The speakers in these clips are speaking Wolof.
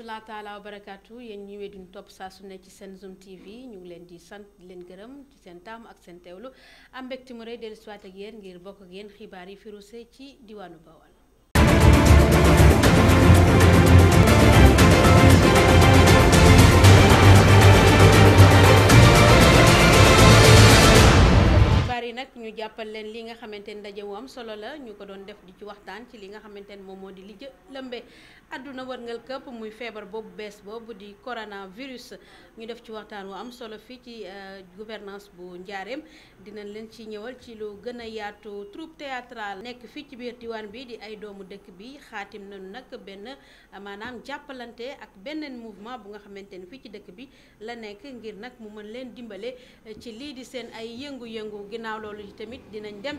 rahmatulah taala wa barakaatu yéen ñi wedduñu topp saa su ne ci seen Zoom TV ñu ngi leen di sant di leen gërëm ci seen taamu ak seen teewlu am mbégte mu rëy dellu si waat ak yéen ngir bokk ak yéen xibaar yi firuse ci diwaanu Bawal. nag ñu jàppal leen li nga xamante ni ndaje wu am solo la ñu ko doon def di ci waxtaan ci li nga xamante ni moom moo di li lëmbe àdduna wërngal këpp muy feebar boobu bees boobu di coronavirus ñu def ci waxtaan wu am solo fii ci gouvernance bu Njaareem dinañ leen ci ñëwal ci lu gën a yaatu troupe théâtrale nekk fii ci biir diwaan bi di ay doomu dëkk bi xaatim nañu nag benn maanaam jàppalante ak benn mouvement bu nga xamante ni fii ci dëkk bi la nekk ngir nag mu mën leen dimbale ci lii di seen ay yëngu-yëngu ginnaaw loolu tamit dinañ dem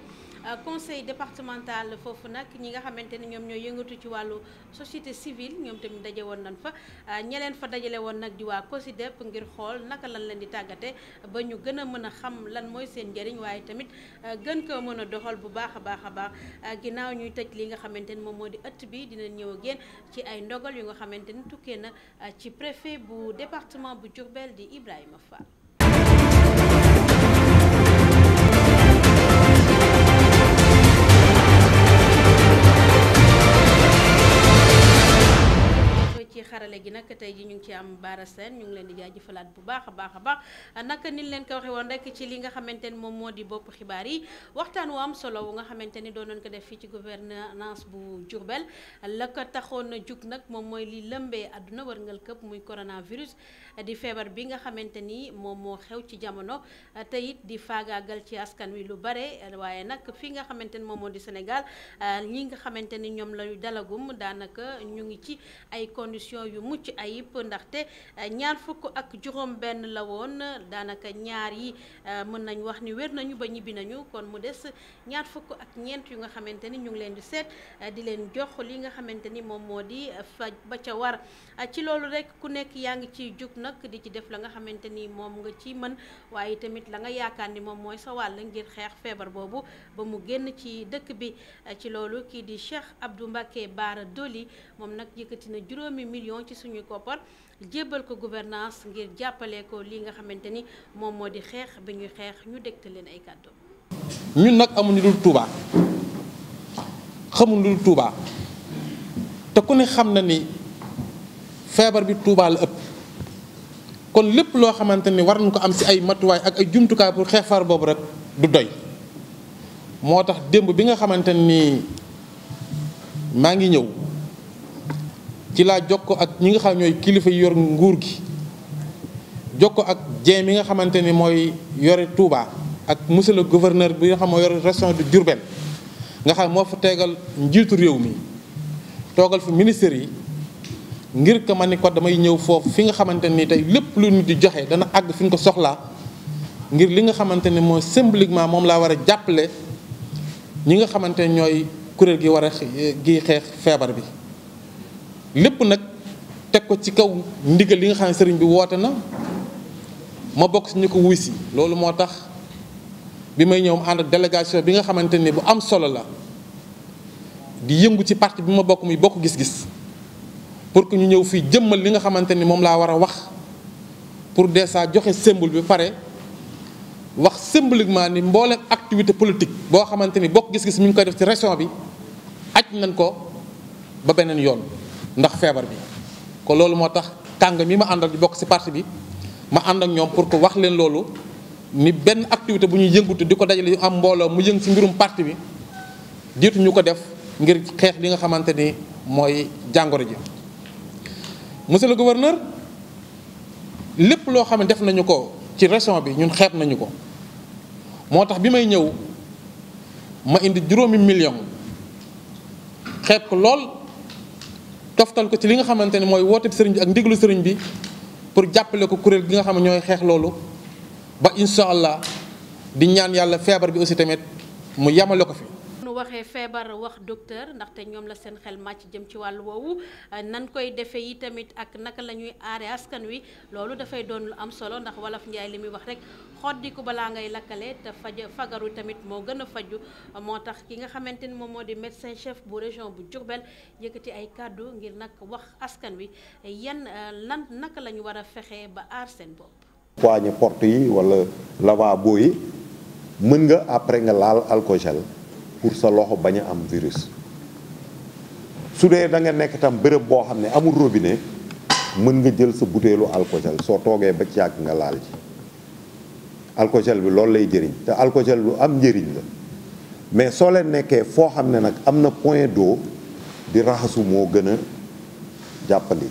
conseil départemental foofu nag ñi nga xamante ni ñoom ñoo yëngatu ci wàllu société civile ñoom tamit daje woon nañ fa ñeleen fa dajale woon nag di waa COSYDEP ngir xool naka lan leen di tàggate ba ñu gën a mën a xam lan mooy seen njëriñ waaye tamit gën ko mën a doxal bu baax a baax ginnaaw ñuy tëj li nga xamante ni moom moo di ëtt bi dinañ ñëw ak yéen ci ay ndogal yu nga xamante ni tukkee na ci préfet bu département bu Diourbel di Ibrahima Fall. ci xarale gi nag tey ji ñu ngi ci am Bara Sène ñu ngi leen di jaajëfalaat bu baax a baax naka niñ leen ko waxee woon rek ci li nga xamante ni moom moo di bopp xibaar yi waxtaan wu am solo wu nga xamante ni doon nañ ko def fii ci gouvernance bu Diourbel la ko taxoon a jug nag moom mooy li lëmbee àdduna wërngal këpp muy coronavirus di feebar bi nga xamante ni moom moo xew ci jamono te it di faagaagal ci askan wi lu bare waaye nag fi nga xamante ni moom moo di Sénégal ñi nga xamante ni ñoom lañu dalagum daanaka ñu ngi ci ay conditions yu mucc ayib ndaxte ñaar fukk ak juróom benn la woon daanaka ñaar yi mën nañ wax ni wér nañu ba ñibbi nañu kon mu des ñaar fukk ak ñeent yu nga xamante ni ñu ngi leen di seet di leen jox li nga xamante ni moom moo di faj ba ca war ci loolu rek ku nekk yaa ngi ciy jug nag di ci def la nga xamante ni moom nga ci mën waaye tamit la nga yaakaar ni moom mooy sa wàll ngir xeex feebar boobu ba mu génn ci dëkk bi ci loolu kii di Cheikh Abdou Mbacké Bara Dolly moom nag yëkkati na juróomi million ci suñuy koppar jébbal ko gouvernance ngir jàppale ko li nga xamante ni moom moo di xeex bi ñuy xeex ñu dégtal leen ay kàddu. ñun nag amuñu dul Touba xamuñu dul Touba te ku ne xam na ni feebar bi Touba la ëpp kon lépp loo xamante ni war nañ ko am ci ay matuwaay ak ay jumtukaay pour xeex feebar boobu rek du doy moo tax démb bi nga xamante ni maa ngi ñëw. ci laa jokkoo ak ñi nga xam ñooy kilifa yi yor nguur gi jokkoo ak Dieng mi nga xamante ni mooy yore Touba ak monsieur le gouverneur bi nga xam moo yore région de Diourbel nga xam moo fa tegal njiitu réew mi toogal fi ministère yi ngir que ma ni ko damay ñëw foofu fi nga xamante ni tey lépp lu nit di joxe dana àgg fi ñu ko soxlaa ngir li nga xamante ni mooy symboliquement moom laa war a jàppale ñi nga xamante ni ñooy kuréel gi war a gi xeex feebar bi. lépp nag teg ko ci kaw ndigal li nga xam ne sëriñ bi woote na ma bokk si ñu ko wuy si loolu moo tax bi may ñëw ànd ak délégation bi nga xamante ni bu am solo la di yëngu ci parti bi ma bokk muy bokk gis-gis pour que ñu ñëw fii jëmmal li nga xamante ni moom laa war a wax pour déjà joxe symbole bi pare wax symboliquement ni mboolem activité politique boo xamante ni bokk gis-gis mi ngi koy def ci région bi aj nañ ko ba beneen yoon ndax feebar bi ko loolu moo tax kàng mi ma àndal di bokk ci parti bi ma ànd ak ñoom pour que wax leen loolu ni benn activité bu ñuy yëngutu di ko dajale yu am mbooloo mu yëng ci mbirum parti bi jiitu ñu ko def ngir xeex li nga xamante ni mooy jàngoro ji. monsieur le gouverneur lépp loo xam ne def nañu ko ci région bi ñun xeeb nañu ko moo tax bi may ñëw ma indi juróomi million xeeb ko lool. toftal ko ci li nga xamante ne mooy woote sëriñ bi ak ndiglu sëriñ bi pour jàppale ko kuréel gi nga xam ne ñooy xeex loolu ba incha allah di ñaan yàlla feebar bi aussi tamit mu yamale ko fi. nu waxee feebar wax docteur ndaxte ñoom la seen xel màcc jëm ci wàllu woowu nan koy defee yi tamit ak naka la ñuy aare askan wi loolu dafay doon lu am solo ndax wolof Njaay li muy wax rek xoddiku balaa ngay lakkale te fagaru tamit moo gën a faju moo tax ki nga xamante ni moom moo di médecin chef bu région bu Diourbel yëkkati ay kàddu ngir nag wax askan wi yan naka la ñu war a fexee ba aar seen bopp. poigne porte yi wala lavabo yi mën nga après nga laal alcogel pour sa loxo bañ a am virus su dee da nga nekk tam bërëb boo xam ne amul robinet mën nga jël sa butéelu alcogel soo toogee ba ci yàgg nga laal ci alcogel bi loolu lay jëriñ te alcogel lu am njëriñ la mais soo leen nekkee foo xam ne nag am na point d'eau di raxasu moo gën a jàppandi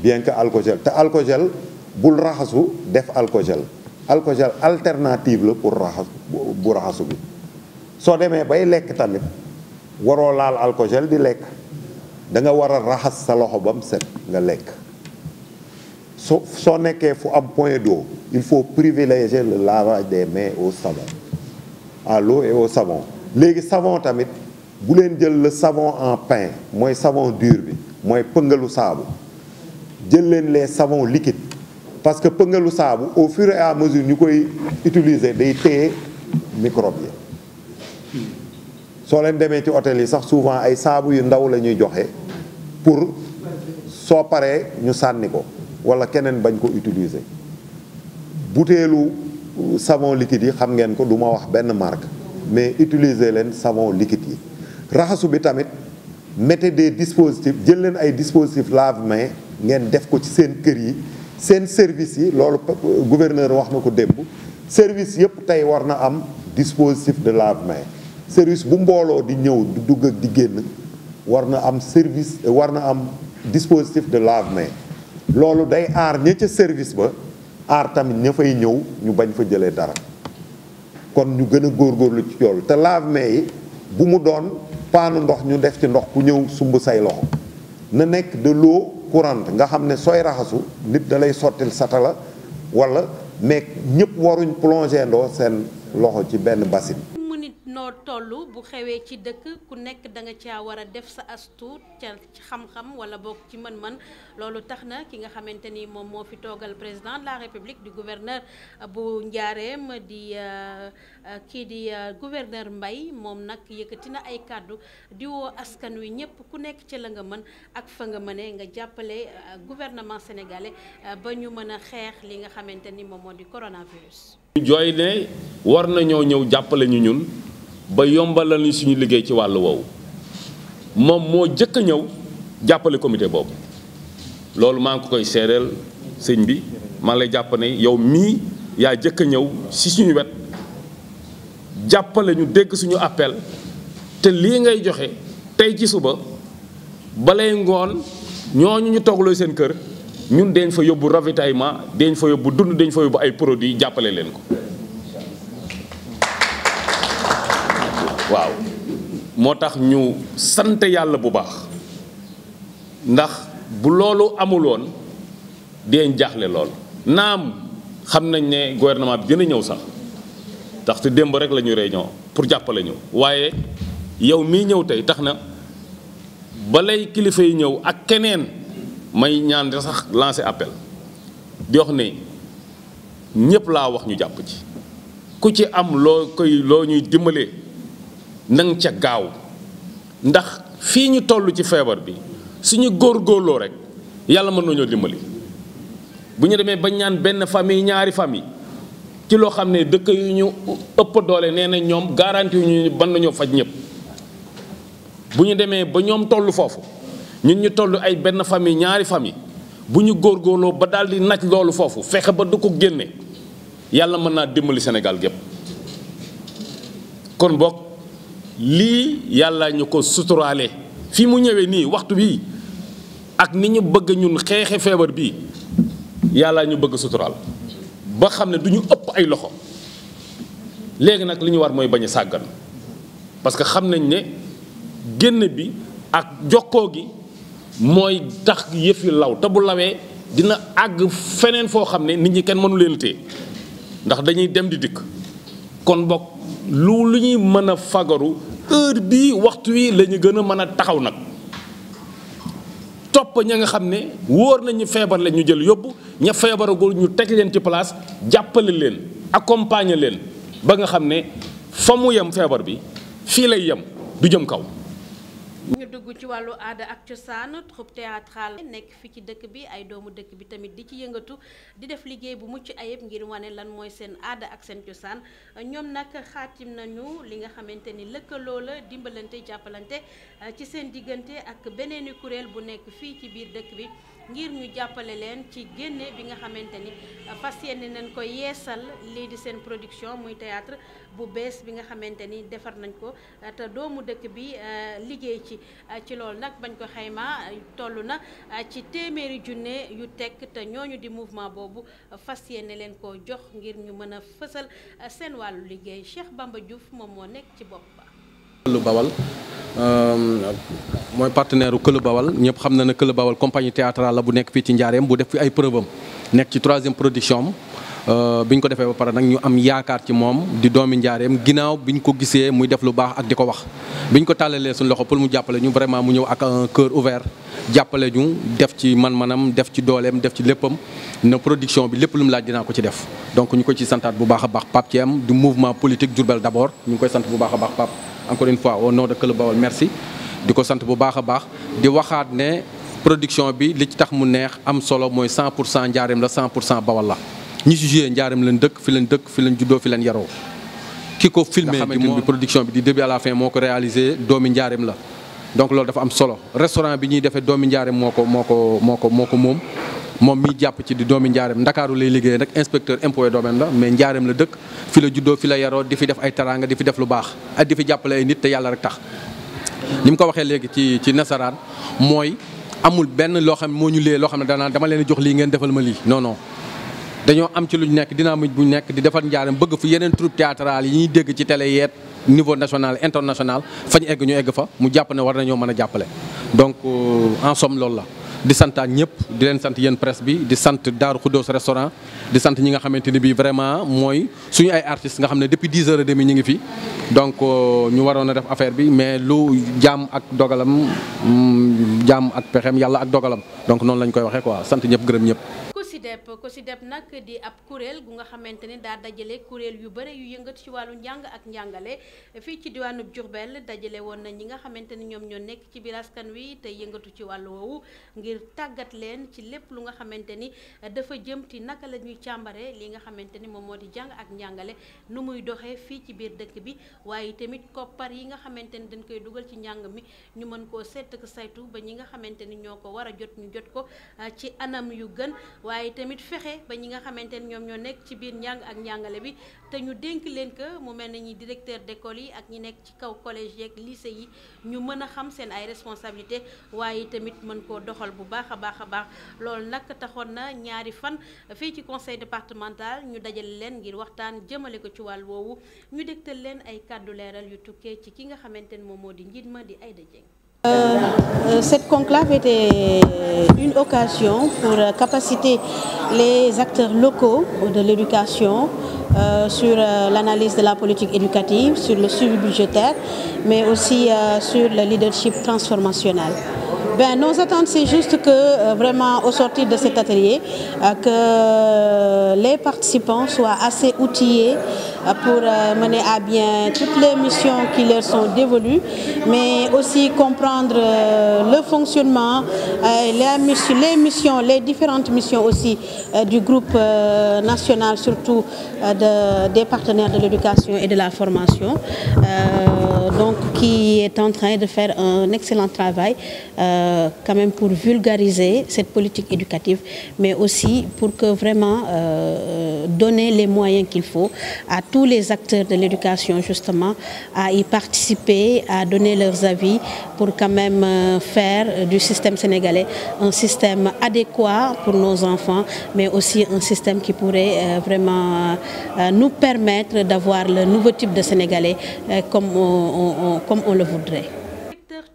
bien que alcogel te alcogel bul raxasu def alcogel alternative la pour bu raxasu bi soo demee bay lekk tamit waroo laal alcogel di lekk da nga war a raxas sa loxo ba mu set nga lekk soo nekkee fu am point d'eau il faut privilégier le lavage des mains au savon à l'eau et au savon léegi savon tamit bu leen jël le savon en pain mooy savon dur bi mooy pëngalu saabu jël leen les savons liquides parce que pëngalu saabu au fur et à mesure ñu koy utiliser day téye microbe yi soo leen demee ci hôtel yi sax souvent ay saabu yu ndaw la ñuy joxe pour soo paree ñu sànni ko wala keneen bañ ko utiliser butéelu savon liquide yi xam ngeen ko du ma wax benn marque mais utiliser leen savon liquide yi raxasu bi tamit mettez des dispositifs jël leen ay dispositifs lave-mains ngeen def ko ci seen kër yi seen service yi loolu gouverneur wax na ko démb service yëpp tey war na am dispositif de lave-mains service bu mbooloo di ñëw di dugg ak di génn war na am dispositif de lave-mains loolu day aar ña ca service ba aar tamit ña fay ñëw ñu bañ fa jëlee dara kon ñu gën a góorgóorlu ci yoolu te lave-mains yi bu mu doon paanu ndox ñu def ci ndox ku ñëw sumb say loxo na nekk de l'eau courante nga xam ne sooy raxasu nit da lay sottil satala wala mais ñëpp waruñ plonger ndoo seen loxo ci benn bassine. mu nit noo toll bu xewee ci dëkk ku nekk da nga caa war a def sa astuut ca ci xam-xam wala boog ci mën-mën loolu tax na ki nga xamante ni moom moo fi toogal président de la république du gouverneur bu Njaareem di kii di gouverneur Mbaye moom nag yëkkati na ay kàddu di woo askan wi ñëpp ku nekk ci la nga mën ak fa nga mënee nga jàppale gouvernement sénégalais ba ñu mën a xeex li nga xamante ni moom moo di coronavirus. jooy ne war nañoo ñëw jàppale ñu ñun ba yombalal ñu suñu liggéey ci wàllu woowu moom moo jëkk a ñëw jàppale comité boobu loolu maa ngi ko koy seedeel sëñ bi maa ngi lay jàpp ne yow mii yaa jëkk a ñëw si suñu wet jàppale ñu dégg suñu appel te lii ngay joxe tey ci suba balay ngoon ñooñu ñu toogloo seen kër ñun dañ fa yóbbu ravitaillement dañ fa yóbbu dund dañ fa yóbbu ay produits jàppale leen ko waaw moo tax ñu sant yàlla bu baax ndax bu loolu amul woon dañ jaaxle lool naam xam nañ ne gouvernement bi dina ñëw sax ndaxte démb rek la ñu réunion pour jàppale ñu waaye yow mii ñëw tey tax na balay kilifa yi ñëw ak keneen may ñaan sax lancer appel di wax ne ñëpp laa wax ñu jàpp ci ku ci am loo ñuy dimbalee nang ca gaaw ndax fii ñu toll ci feebar bi suñu góorgóorloo rek yàlla mën nañoo dimbali bu ñu demee ba ñaan benn famille ñaari famille ci loo xam ne dëkk yu ñu ëpp doole nee na ñoom garanti yu ñu ban nañoo faj ñëpp bu ñu demee ba ñoom toll foofu ñun ñu toll ay benn famille ñaari famille bu ñu góorgóorloo ba daal di naj loolu foofu fexe ba du ko génne yàlla mën naa dimbali Sénégal gépp kon bokk lii yàlla ñu ko suturaale fii mu ñëwee nii waxtu bii ak ni ñu bëgg ñun xeexe feebar bii yàlla ñu bëgg suturaal ba xam ne du ñu ëpp ay loxo léegi nag li ñu war mooy bañ a sàggan parce que xam nañ ne génn bi ak jokkoo gi mooy tax yëf yi law te bu lawee dina àgg feneen foo xam ne nit ñi kenn mënu leen téye ndax dañuy dem di dikk kon bokk lu ñuy mën a fagaru heure bii waxtu wi la ñu gën a mën a taxaw nag topp ña nga xam ne wóor nañu feebar la ñu jël yóbbu ña feebaragul ñu teg leen ci place jàppale leen accompagner leen ba nga xam ne fa mu yem feebar bi fii lay yem du jëm kaw. ñu dugg ci wàllu aada ak cosaan troupe théâtrale nekk fi ci dëkk bi ay doomu dëkk bi tamit di ci yëngatu di def liggéey bu mucc ayib ngir wane lan mooy seen aada ak seen cosaan ñoom nag xaatim nañu li nga xamante ni lëkkaloo la dimbalante jàppalante ci seen diggante ak beneeni kuréel bu nekk fii ci biir dëkk bi ngir ñu jàppale leen ci génne bi nga xamante ni fas yéene nañ ko yeesal lii di seen production muy théâtre bu bees bi nga xamante ni defar nañ ko te doomu dëkk bi liggéey ci loolu nag bañ ko xayma toll na ci téeméeri junne yu tekk te ñooñu di mouvement boobu fas yéene leen ko jox ngir ñu mën a fësal seen wàllu liggéey Cheikh Bamba Diouf moom moo nekk ci bopp ba. Këlu Bawal mooy partenaire u Këlu Bawal ñëpp xam na ne Këlu Bawal compagnie théâtrale la bu nekk fii ci Njaareem bu def fi ay preuve am nekk ci 3e production am bi ñu ko defee ba pare nag ñu am yaakaar ci moom di doomi Njaareem ginnaaw bi ñu ko gisee muy def lu baax ak di ko wax bi ñu ko tàllalee suñu loxo pour mu jàppale ñu vraiment mu ñëw ak un cœur ouvert jàppale ñu def ci man-manam def ci dooleem def ci léppam na production bi lépp lu mu laaj dinaa ko ci def donc ñu ko ci santaat bu baax a baax Pape Thiam du mouvement politique Diourbel d'abord ñu ngi koy sant bu baax a baax Pape encore une fois au nom de Këlu Bawal merci di ko sant bu baax a baax di waxaat ne production bi li ci tax mu neex am solo mooy 100% Njaareem la 100% Bawal la ñi ci joué Njaareem leen dëkk fi leen juddoo fi leen yaroo ki ko filmé bi production bi di début à la fin moo ko réalisé doomi Njaareem la donc loolu dafa am solo restaurant bi ñuy defee doomi Njaareem moo ko moom miy jàpp ci di doomi Njaareem Ndakaaru lay liggéey nag inspecteur impôt et domaine la mais Njaareem la dëkk fi la juddoo fi la yaroo di fi def ay teraanga di fi def lu baax ak di fi jàppale ay nit te yàlla rek tax ni mu ko waxee léegi ci nasaraan mooy amul benn loo xam moo ñu lee loo xam ne dama leen jox lii ngeen defal ma lii non dañoo am ci luñ nekk dynamique bu ñu nekk di defar Njaareem bëgg fi yeneen troupe théâtrale yi ñuy dégg ci télé yeet niveau national international fañ egg ñu egg fa mu jàpp ne war nañoo mën a jàppale donc en somme loolu la di santaat ñëpp di leen sant yéen presse bi di sant Daaru Khoudoss restaurant di sant ñi nga xamante ni bii vraiment mooy suñu ay artistes nga xam ne depuis 10h30 ñu ngi fi donc ñu waroon a def affaire bi mais lu jaam ak dogalam jaam ak pexem yàlla ak dogalam donc noonu lañ koy waxee quoi sant ñëpp gërëm ñëpp. COSYDEP nag di ab kuréel gu nga xamante ni daa dajale kuréel yu bëre yu yëngatu ci wàllu njàng ak njàngale fii ci diwaanu Diourbel dajale woon na ñi nga xamante ni ñoom ñoo nekk ci biir askan wi te yëngatu ci wàllu woowu ngir tàggat leen ci lépp lu nga xamante ni dafa jëm ci naka la ñuy càmbare li nga xamante ni moom moo di jàng ak njàngale nu muy doxee fii ci biir dëkk bi waaye tamit koppar yi nga xamante ni dañ koy dugal ci njàng mi ñu mën koo seet ak saytu ba ñi nga xamante ni ñoo ko war a jot ñu jot ko ci anam yu gën waaye tamit fexe ba ñi nga xamante ni ñoom ñoo nekk ci biir njàng ak njàngale bi te ñu dénk leen que mu mel ne ñi directeur d'école yi ak ñi nekk ci kaw collège yeeg lycée yi ñu mën a xam seen ay responsabilité waaye tamit mën koo doxal bu baax a baax loolu nag taxoon na ñaari fan fii ci conseil départemental ñu dajale leen ngir waxtaan jëmale ko ci wàll woowu ñu dégtal leen ay kàddu leeral yu tukkee ci ki nga xamante ni moom moo di njiit ma di Aïda Dieng. Cette conclave était une occasion pour capaciter les acteurs locaux de l'éducation sur l'analyse de la politique éducative, sur le suivi budgétaire, mais aussi sur le leadership transformationnel. Nos attentes, c'est juste que vraiment au sortir de cet atelier, que les participants soient assez outillés pour mener à bien toutes les missions qui leur sont dévolues, mais aussi comprendre le fonctionnement, les différentes missions aussi du groupe national, surtout des partenaires de l'éducation et de la formation, donc qui est en train de faire un excellent travail quand même pour vulgariser cette politique éducative, mais aussi pour que vraiment donner les moyens qu'il faut à tous les acteurs de l'éducation justement à y participer, à donner leurs avis pour quand même faire du système sénégalais un système adéquat pour nos enfants, mais aussi un système qui pourrait vraiment nous permettre d'avoir le nouveau type de Sénégalais comme on le voudrait.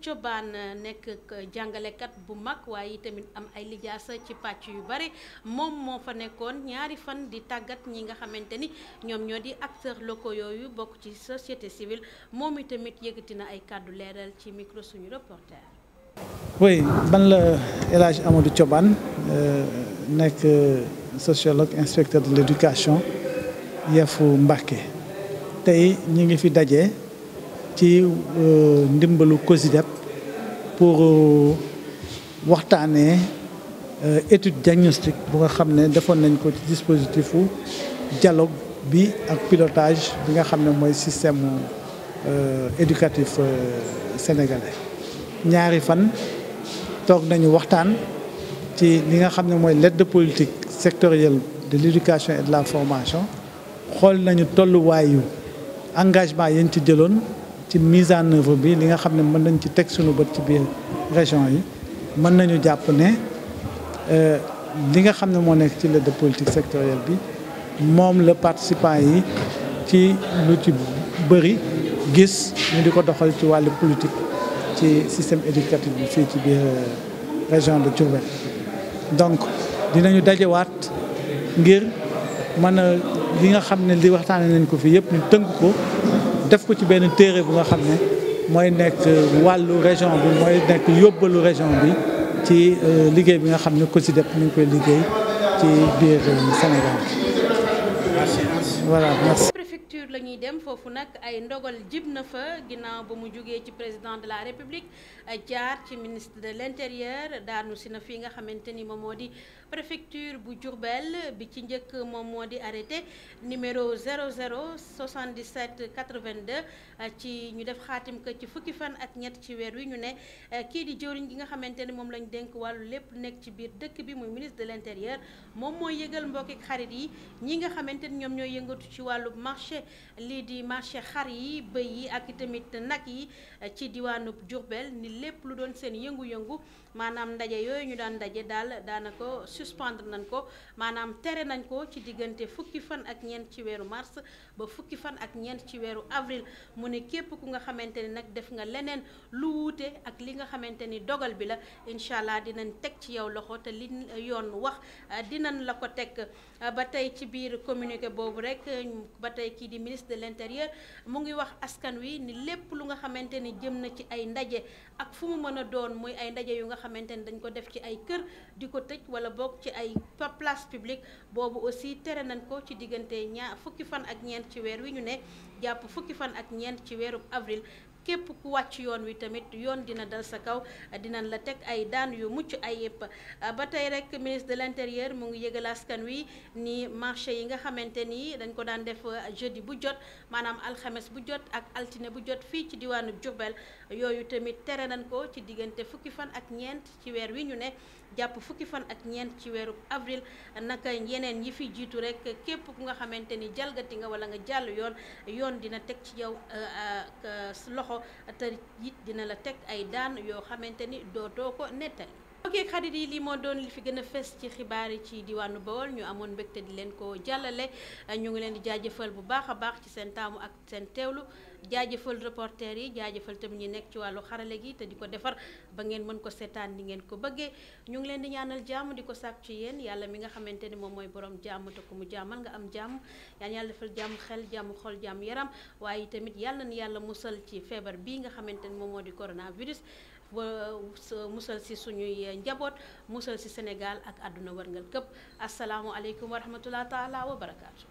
Thioban nekk jàngalekat bu mag waaye tamit am ay lijaasa ci pàcc yu bare moom moo fa nekkoon ñaari fan di tàggat ñi nga xamante ni ñoom ñoo di acteurs locaux yooyu bokk ci société civile moom itamit yëkkati na ay kàddu leeral ci micro suñu reporter. oui man la El Hadj Amadou Thioban nekk sociologue inspecteur de l'éducation yefu Mbacké tey ñi ngi fi daje ci ndimbalu COSYDEP pour waxtaanee étude diagnostique bu nga xam ne defoon nañ ko ci dispositifu dialogue bi ak pilotage bi nga xam ne mooy système éducatif sénégalais ñaari fan toog nañu waxtaan ci li nga xam ne mooy l'aide politique sectorielle de l'éducation et de la formation xool nañu tolluwaayu engagement yañ ci jëloon ci mise en œuvre bi li nga xam ne mën nañ ci teg suñu bët ci biir région yi mën nañu jàpp ne li nga xam ne moo nekk ci l'aide politique sectorielle bi moom la participants yi ci lu ci bëri gis ñu di ko doxal ci wàllu politique ci système éducatif bi fii ci biir région de Diourbel donc dinañu dajewaat ngir mën a li nga xam ne li waxtaane nañ ko fii yëpp ñu tënk ko def ko ci benn téere bu nga xam ne mooy nekk wàllu région bi mooy nekk yóbbalu région bi ci liggéey bi nga xam ne COSYDEP ñu ngi koy liggéey ci biir Sénégal. Voilà, merci. Préfecture la ñuy dem foofu nag ay ndogal jib na fa ginnaaw ba mu jógee ci président de la république jaar ci ministre de l'intérieur daanu si na fii nga xamante ni moom moo di préfecture bu Diourbel bi ci njëkk moom moo di arrêté numéro 0077 82 ci ñu def xaatim ko ci fukki fan ak ñett ci weer wi ñu ne kii di jëwriñ gi nga xamante ni moom lañ dénk wàllu lépp nekk ci biir dëkk bi muy ministre de l'intérieur moom mooy yëgal mbokki xarit yi ñi nga xamante ni ñoom ñooy yëngatu ci wàllu marché lii di marché xar yi bëy yi ak tamit nag yi ci diwaanu Diourbel ni lépp lu doon seen yëngu-yëngu maanaam ndaje yooyu ñu daan ndaje daal daanaka suspendre nañ ko maanaam tere nañ ko ci diggante fukki fan ak ñeent ci weeru mars ba fukki fan ak ñeent ci weeru avril mu ne képp ku nga xamante ni nag def nga leneen lu wuute ak li nga xamante ni dogal bi la incha allah dinañ teg ci yow loxo te li yoon wax dinañ la ko teg ba tey ci biir communiqué boobu rek ba tey kii di ministre de l'intérieur mu ngi wax askan wi ni lépp lu nga xamante ni jëm na ci ay ndaje ak fu mu mën a doon muy ay ndaje yu nga xamante ni dañ ko def ci ay kër di ko tëj wala boog ci ay place publique boobu aussi tere nañ ko ci diggante fukki fan ak ñeent ci weer wi ñu ne jàpp fukki fan ak ñeent ci weeru avril képp ku wàcc yoon wi tamit yoon dina dal sa kaw dinañ la teg ay daan yu mucc ay yëpp ba tey rek ministre de l'intérieur mu ngi yëgal askan wi ni marché yi nga xamante ni dañ ko daan def jeudi bu jot maanaam alxames bu jot ak altine bu jot fii ci diwaanu Diourbel yooyu tamit tere nañ ko ci diggante fukki fan ak ñeent ci weer wi ñu ne jàpp fukki fan ak ñeent ci weeru avril naka yeneen yi fi jiitu rek képp ku nga xamante ni jalgati nga wala nga jàll yoon dina teg ci yow loxo te it dina la teg ay daan yoo xamante ni dootoo ko nettali. ok xarit yi lii moo doon li fi gën a fes ci xibaar yi ci diwaanu Bawol ñu amoon mbégte di leen ko jàllale ñu ngi leen di jaajëfal bu baax a baax ci seen taamu ak seen teewlu jaajëfal reporter yi jaajëfal tamit ñi nekk ci wàllu xarale gi te di ko defar ba ngeen mën ko seetaan ni ngeen ko bëggee ñu ngi leen di ñaanal jàmm di ko sàkk ci yéen yàlla mi nga xamante ni moom mooy borom jàmm te ku mu jàmmal nga am jàmm yàlla defal jàmm xel jàmm xol jàmm yaram waaye tamit yàlla na yàlla musal ci feebar bii nga xamante ni moom moo di coronavirus musal si suñuy njaboot musal si Sénégal ak àdduna wërngal këpp asalaamualeykum wa rahmatulah taala wa barakaatu.